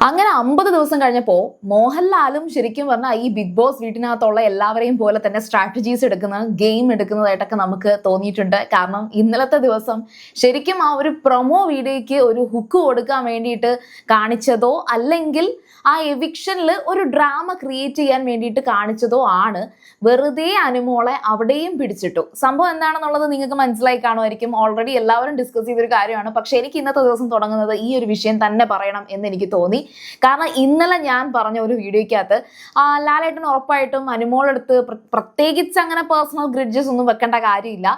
അങ്ങനെ 50 ദിവസം കഴിഞ്ഞപ്പോൾ മോഹൻലാലും ശരിക്കും പറഞ്ഞാൽ ഈ ബിഗ് ബോസ് വീട്ടിനകത്തുള്ള എല്ലാവരെയും പോലെ തന്നെ സ്ട്രാറ്റജീസ് എടുക്കുന്ന ഗെയിം എടുക്കുന്നതായിട്ടൊക്കെ നമുക്ക് തോന്നിയിട്ടുണ്ട്. കാരണം ഇന്നലത്തെ ദിവസം ശരിക്കും ആ ഒരു പ്രൊമോ വീഡിയോയ്ക്ക് ഒരു ഹുക്ക് കൊടുക്കാൻ വേണ്ടിയിട്ട് കാണിച്ചതോ അല്ലെങ്കിൽ ആ എവിക്ഷനിൽ ഒരു ഡ്രാമ ക്രിയേറ്റ് ചെയ്യാൻ വേണ്ടിയിട്ട് കാണിച്ചതോ ആണ്. വെറുതെ അനുമോളെ അവിടെയും പിടിച്ചിട്ടു. സംഭവം എന്താണെന്നുള്ളത് നിങ്ങൾക്ക് മനസ്സിലായി കാണുമായിരിക്കും. ഓൾറെഡി എല്ലാവരും ഡിസ്കസ് ചെയ്തൊരു കാര്യമാണ്. പക്ഷെ എനിക്ക് ഇന്നത്തെ ദിവസം തുടങ്ങുന്നത് ഈ ഒരു വിഷയം തന്നെ പറയണം എന്ന് എനിക്ക് തോന്നി. കാരണം ഇന്നലെ ഞാൻ പറഞ്ഞ ഒരു വീഡിയോയ്ക്കകത്ത് ലാലേട്ടൻ ഉറപ്പായിട്ടും അനുമോളെടുത്ത് പ്രത്യേകിച്ച് അങ്ങനെ പേഴ്സണൽ ഗ്രിഡ്ജസ് ഒന്നും വെക്കേണ്ട കാര്യമില്ല.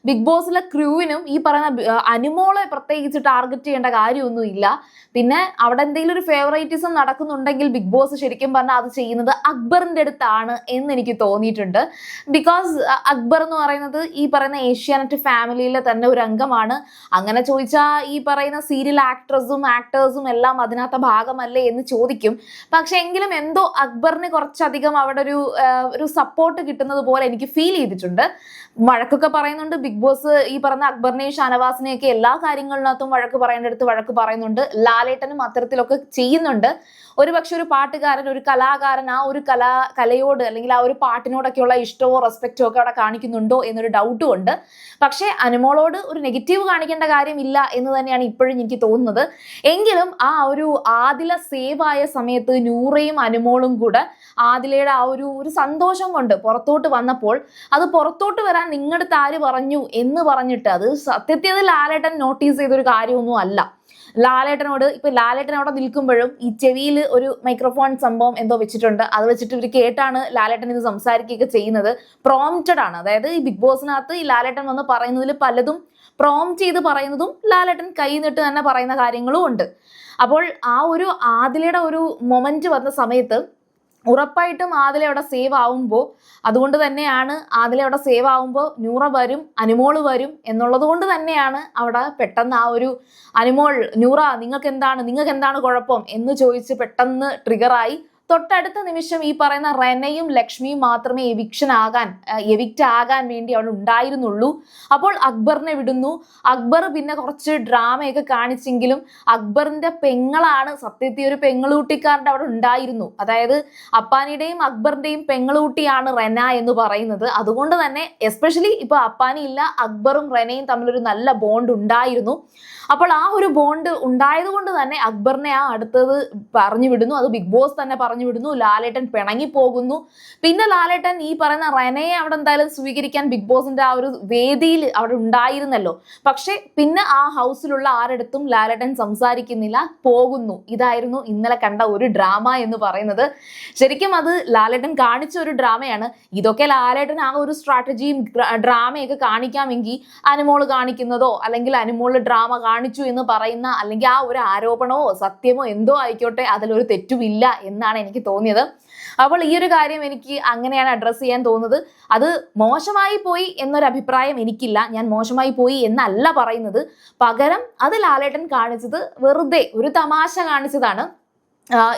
ബിഗ് ബോസിലെ ക്രൂവിനും ഈ പറയുന്ന അനുമോളെ പ്രത്യേകിച്ച് ടാർഗറ്റ് ചെയ്യേണ്ട കാര്യമൊന്നും ഇല്ല. പിന്നെ അവിടെ എന്തെങ്കിലും ഒരു ഫേവറേറ്റിസം നടക്കുന്നുണ്ടെങ്കിൽ ബിഗ് ബോസ് ശരിക്കും പറഞ്ഞാൽ അത് ചെയ്യുന്നത് അക്ബറിന്റെ അടുത്താണ് എന്ന് എനിക്ക് തോന്നിയിട്ടുണ്ട്. ബിക്കോസ് അക്ബർ എന്ന് പറയുന്നത് ഈ പറയുന്ന ഏഷ്യാനെറ്റ് ഫാമിലിയിലെ തന്നെ ഒരു അംഗമാണ്. അങ്ങനെ ചോദിച്ചാൽ ഈ പറയുന്ന സീരിയൽ ആക്ടേഴ്സും എല്ലാം അതിനകത്ത ഭാഗമല്ലേ എന്ന് ചോദിക്കും. പക്ഷെ എങ്കിലും എന്തോ അക്ബറിന് കുറച്ചധികം അവിടെ ഒരു സപ്പോർട്ട് കിട്ടുന്നത് പോലെ എനിക്ക് ഫീൽ ചെയ്തിട്ടുണ്ട്. വഴക്കൊക്കെ പറയുന്നുണ്ട് ബിഗ് ബോസ്. ഈ പറഞ്ഞ അക്ബറിനെയും ഷാനവാസിനെയൊക്കെ എല്ലാ കാര്യങ്ങളിനകത്തും വഴക്ക് പറയേണ്ടടുത്ത് വഴക്ക് പറയുന്നുണ്ട്. ലാലേട്ടനും അത്തരത്തിലൊക്കെ ചെയ്യുന്നുണ്ട്. ഒരുപക്ഷെ ഒരു പാട്ടുകാരൻ, ഒരു കലാകാരൻ ആ ഒരു കലയോട് അല്ലെങ്കിൽ ആ ഒരു പാട്ടിനോടൊക്കെയുള്ള ഇഷ്ടമോ റെസ്പെക്റ്റോ ഒക്കെ അവിടെ കാണിക്കുന്നുണ്ടോ എന്നൊരു ഡൗട്ടും ഉണ്ട്. പക്ഷെ അനുമോളോട് ഒരു നെഗറ്റീവ് കാണിക്കേണ്ട കാര്യമില്ല എന്ന് തന്നെയാണ് ഇപ്പോഴും എനിക്ക് തോന്നുന്നത്. എങ്കിലും ആ ഒരു ആദില സേവ് ആയ സമയത്ത് നൂറയും അനുമോളും കൂടെ ആദിലയുടെ ആ ഒരു സന്തോഷം കൊണ്ട് പുറത്തോട്ട് വന്നപ്പോൾ അത് പുറത്തോട്ട് വരാൻ നിങ്ങളുടെ ആര് പറഞ്ഞു എന്ന് പറഞ്ഞിട്ട് അത് സത്യത്തിൽ ലാലേട്ടൻ നോട്ടീസ് ചെയ്തൊരു കാര്യമൊന്നും അല്ല. ലാലേട്ടനോട് ലാലേട്ടൻ അവിടെ നിൽക്കുമ്പോഴും ഈ ചെവിയിൽ ഒരു മൈക്രോഫോൺ സംഭവം എന്തോ വെച്ചിട്ടുണ്ട്. അത് വെച്ചിട്ട് ഇവർ കേട്ടാണ് ലാലേട്ടൻ ഇത് സംസാരിക്കുകയൊക്കെ ചെയ്യുന്നത്. പ്രോംപ്റ്റഡ് ആണ്. അതായത് ഈ ബിഗ് ബോസിനകത്ത് ഈ ലാലേട്ടൻ വന്ന് പറയുന്നതിൽ പലതും പ്രോംപ്റ്റ് ചെയ്ത് പറയുന്നതും ലാലേട്ടൻ കൈ നിട്ട് തന്നെ പറയുന്ന കാര്യങ്ങളും ഉണ്ട്. അപ്പോൾ ആ ഒരു ആദിലയുടെ ഒരു മൊമെന്റ് വന്ന സമയത്ത് ഉറപ്പായിട്ടും ആദില അവിടെ സേവ് ആവുമ്പോൾ, അതുകൊണ്ട് തന്നെയാണ് ആദില അവിടെ സേവ് ആവുമ്പോൾ നൂറ വരും, അനുമോള് വരും എന്നുള്ളത് കൊണ്ട് തന്നെയാണ് അവിടെ പെട്ടെന്ന് ആ ഒരു അനുമോൾ നൂറ നിങ്ങൾക്ക് എന്താണ് കുഴപ്പം എന്ന് ചോദിച്ച് പെട്ടെന്ന് ട്രിഗറായി. തൊട്ടടുത്ത നിമിഷം ഈ പറയുന്ന റെനയും ലക്ഷ്മിയും മാത്രമേ എവിക്റ്റ് ആകാൻ വേണ്ടി അവിടെ ഉണ്ടായിരുന്നുള്ളൂ. അപ്പോൾ അക്ബറിനെ വിടുന്നു. അക്ബർ പിന്നെ കുറച്ച് ഡ്രാമയൊക്കെ കാണിച്ചെങ്കിലും അക്ബറിന്റെ പെങ്ങളാണ് സത്യത്തിൽ ഒരു പെങ്ങളൂട്ടിക്കാരുടെ അവിടെ ഉണ്ടായിരുന്നു. അതായത് അപ്പാനിയുടെയും അക്ബറിന്റെയും പെങ്ങളൂട്ടിയാണ് റെന എന്ന് പറയുന്നത്. അതുകൊണ്ട് തന്നെ എസ്പെഷ്യലി ഇപ്പൊ അപ്പാനി ഇല്ല, അക്ബറും റെനയും തമ്മിലൊരു നല്ല ബോണ്ട് ഉണ്ടായിരുന്നു. അപ്പോൾ ആ ഒരു ബോണ്ട് ഉണ്ടായത് കൊണ്ട് തന്നെ അക്ബറിനെ ആ അടുത്തത് പറഞ്ഞു വിടുന്നു. അത് ബിഗ് ബോസ് തന്നെ പറഞ്ഞു വിടുന്നു. ലാലേട്ടൻ പിണങ്ങി പോകുന്നു. പിന്നെ ലാലേട്ടൻ ഈ പറയുന്ന റെനയെ അവിടെ എന്തായാലും സ്വീകരിക്കാൻ ബിഗ് ബോസിന്റെ ആ ഒരു വേദിയിൽ അവിടെ ഉണ്ടായിരുന്നല്ലോ. പക്ഷെ പിന്നെ ആ ഹൗസിലുള്ള ആരെടുത്തും ലാലേട്ടൻ സംസാരിക്കുന്നില്ല, പോകുന്നു. ഇതായിരുന്നു ഇന്നലെ കണ്ട ഒരു ഡ്രാമ എന്ന് പറയുന്നത്. ശരിക്കും അത് ലാലേട്ടൻ കാണിച്ച ഒരു ഡ്രാമയാണ്. ഇതൊക്കെ ലാലേട്ടൻ ആ ഒരു സ്ട്രാറ്റജിയും ഡ്രാമയൊക്കെ കാണിക്കാമെങ്കിൽ അനുമോള് കാണിക്കുന്നതോ അല്ലെങ്കിൽ അനുമോള് ഡ്രാമ കാണിച്ചു എന്ന് പറയുന്ന അല്ലെങ്കിൽ ആ ഒരു ആരോപണമോ സത്യമോ എന്തോ ആയിക്കോട്ടെ അതിലൊരു തെറ്റുമില്ല എന്നാണ് എനിക്ക് തോന്നിയത്. അപ്പോൾ ഈ ഒരു കാര്യം എനിക്ക് അങ്ങനെയാണ് അഡ്രസ്സ് ചെയ്യാൻ തോന്നുന്നത്. അത് മോശമായി പോയി എന്നൊരു അഭിപ്രായം എനിക്കില്ല. ഞാൻ മോശമായി പോയി എന്നല്ല പറയുന്നത്. പകരം അത് ലാലേട്ടൻ കാണിച്ചത് വെറുതെ ഒരു തമാശ കാണിച്ചതാണ്.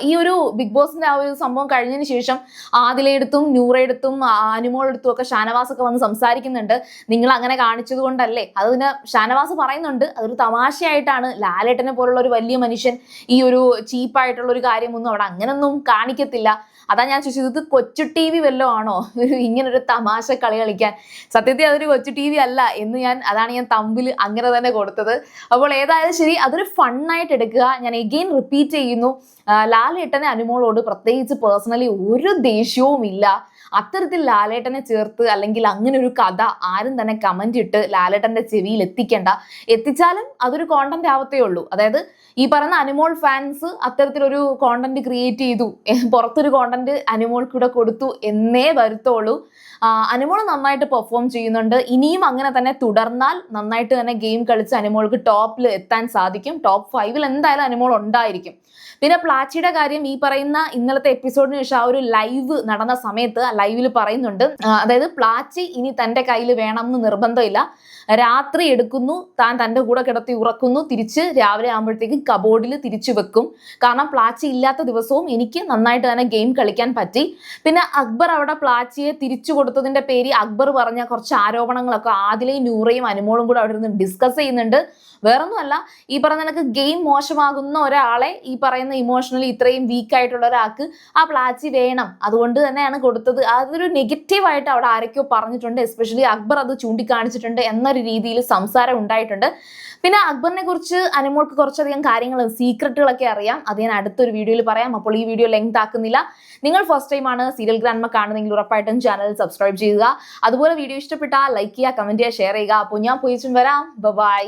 ഈ ഒരു ബിഗ് ബോസിന്റെ ആ ഒരു സംഭവം കഴിഞ്ഞതിന് ശേഷം ആദിലയെടുത്തും നൂറയെടുത്തും അനുമോളെടുത്തും ഒക്കെ ഷാനവാസ് ഒക്കെ വന്ന് സംസാരിക്കുന്നുണ്ട്. നിങ്ങൾ അങ്ങനെ കാണിച്ചത് കൊണ്ടല്ലേ. അതിന് ഷാനവാസ് പറയുന്നുണ്ട് അതൊരു തമാശയായിട്ടാണ്. ലാലേട്ടനെ പോലുള്ള ഒരു വലിയ മനുഷ്യൻ ഈ ഒരു ചീപ്പായിട്ടുള്ള ഒരു കാര്യമൊന്നും അവിടെ അങ്ങനൊന്നും കാണിക്കത്തില്ല. അതാ ഞാൻ ചോദിച്ചത്, ഇത് കൊച്ചു ടി വി വല്ലതും ആണോ ഇങ്ങനൊരു തമാശ കളി കളിക്കാൻ? സത്യത്തിൽ അതൊരു കൊച്ചു ടി വി അല്ല എന്ന് അതാണ് ഞാൻ തമ്പിൽ അങ്ങനെ തന്നെ കൊടുത്തത്. അപ്പോൾ ഏതായാലും ശരി, അതൊരു ഫണ്ണായിട്ട് എടുക്കുക. ഞാൻ എഗെയിൻ റിപ്പീറ്റ് ചെയ്യുന്നു, ലാലേട്ടനെ അനുമോളോട് പ്രത്യേകിച്ച് പേഴ്സണലി ഒരു ദേഷ്യവും ഇല്ല. അത്തരത്തിൽ ലാലേട്ടനെ ചേർത്ത് അല്ലെങ്കിൽ അങ്ങനെ ഒരു കഥ ആരും തന്നെ കമന്റ് ഇട്ട് ലാലേട്ടന്റെ ചെവിയിൽ എത്തിച്ചാലും അതൊരു കോണ്ടന്റ് ആവത്തേ ഉള്ളൂ. അതായത് ഈ പറയുന്ന അനുമോൾ ഫാൻസ് അത്തരത്തിലൊരു കോണ്ടന്റ് ക്രിയേറ്റ് ചെയ്തു, പുറത്തൊരു കോണ്ടന്റ് അനുമോൾക്കൂടെ കൊടുത്തു എന്നേ വരുത്തുള്ളൂ. അനുമോൾ നന്നായിട്ട് പെർഫോം ചെയ്യുന്നുണ്ട്. ഇനിയും അങ്ങനെ തന്നെ തുടർന്നാൽ നന്നായിട്ട് തന്നെ ഗെയിം കളിച്ച് അനുമോൾക്ക് ടോപ്പിൽ എത്താൻ സാധിക്കും. ടോപ്പ് 5 എന്തായാലും അനുമോൾ ഉണ്ടായിരിക്കും. പിന്നെ പ്ലാച്ചിയുടെ കാര്യം, ഈ പറയുന്ന ഇന്നലത്തെ എപ്പിസോഡിന് ശേഷം ആ ഒരു ലൈവ് നടന്ന സമയത്ത് ലൈവിൽ പറയുന്നുണ്ട്. അതായത് പ്ലാച്ചി ഇനി തന്റെ കയ്യിൽ വേണം എന്ന് നിർബന്ധമില്ല, രാത്രി എടുക്കുന്നു, താൻ തന്റെ കൂടെ കിടത്തി ഉറക്കുന്നു, തിരിച്ച് രാവിലെ ആകുമ്പോഴത്തേക്കും കബോർഡിൽ തിരിച്ചു വെക്കും. കാരണം പ്ലാച്ചി ഇല്ലാത്ത ദിവസവും എനിക്ക് നന്നായിട്ട് തന്നെ ഗെയിം കളിക്കാൻ പറ്റി. പിന്നെ അക്ബർ അവിടെ പ്ലാച്ചിയെ തിരിച്ചു കൊടുത്തതിന്റെ പേര് അക്ബർ പറഞ്ഞ കുറച്ച് ആരോപണങ്ങളൊക്കെ ആദിലയും നൂറയും അനുമോളും കൂടെ അവിടെ നിന്ന് ഡിസ്കസ് ചെയ്യുന്നുണ്ട്. വേറൊന്നുമല്ല, ഈ പറഞ്ഞ കണക്ക് ഗെയിം മോശമാകുന്ന ഒരാളെ, ഈ പറയുന്ന ഇമോഷണലി ഇത്രയും വീക്ക് ആയിട്ടുള്ള ഒരാൾക്ക് ആ പ്ലാച്ചി വേണം, അതുകൊണ്ട് തന്നെയാണ് കൊടുത്തത്. അതൊരു നെഗറ്റീവായിട്ട് അവിടെ ആരൊക്കെയോ പറഞ്ഞിട്ടുണ്ട്. എസ്പെഷ്യലി അക്ബർ അത് ചൂണ്ടിക്കാണിച്ചിട്ടുണ്ട് എന്നൊരു രീതിയിൽ സംസാരം ഉണ്ടായിട്ടുണ്ട്. പിന്നെ അക്ബറിനെ കുറിച്ച് അനുമോൾക്ക് കുറച്ചധികം കാര്യങ്ങൾ, സീക്രട്ടുകളൊക്കെ അറിയാം. അത് ഞാൻ അടുത്തൊരു വീഡിയോയിൽ പറയാം. അപ്പോൾ ഈ വീഡിയോ ലെങ്ത് ആക്കുന്നില്ല. നിങ്ങൾ ഫസ്റ്റ് ടൈം ആണ് സീരിയൽ ഗ്രാൻഡ്മ കാണുന്നെങ്കിൽ ഉറപ്പായിട്ടും ചാനൽ സബ്സ്ക്രൈബ് ചെയ്യുക. അതുപോലെ വീഡിയോ ഇഷ്ടപ്പെട്ടാൽ ലൈക്ക് ചെയ്യുക, കമന്റ് ചെയ്യുക, ഷെയർ ചെയ്യുക. അപ്പോൾ ഞാൻ പോയിച്ചും വരാം. ബൈ.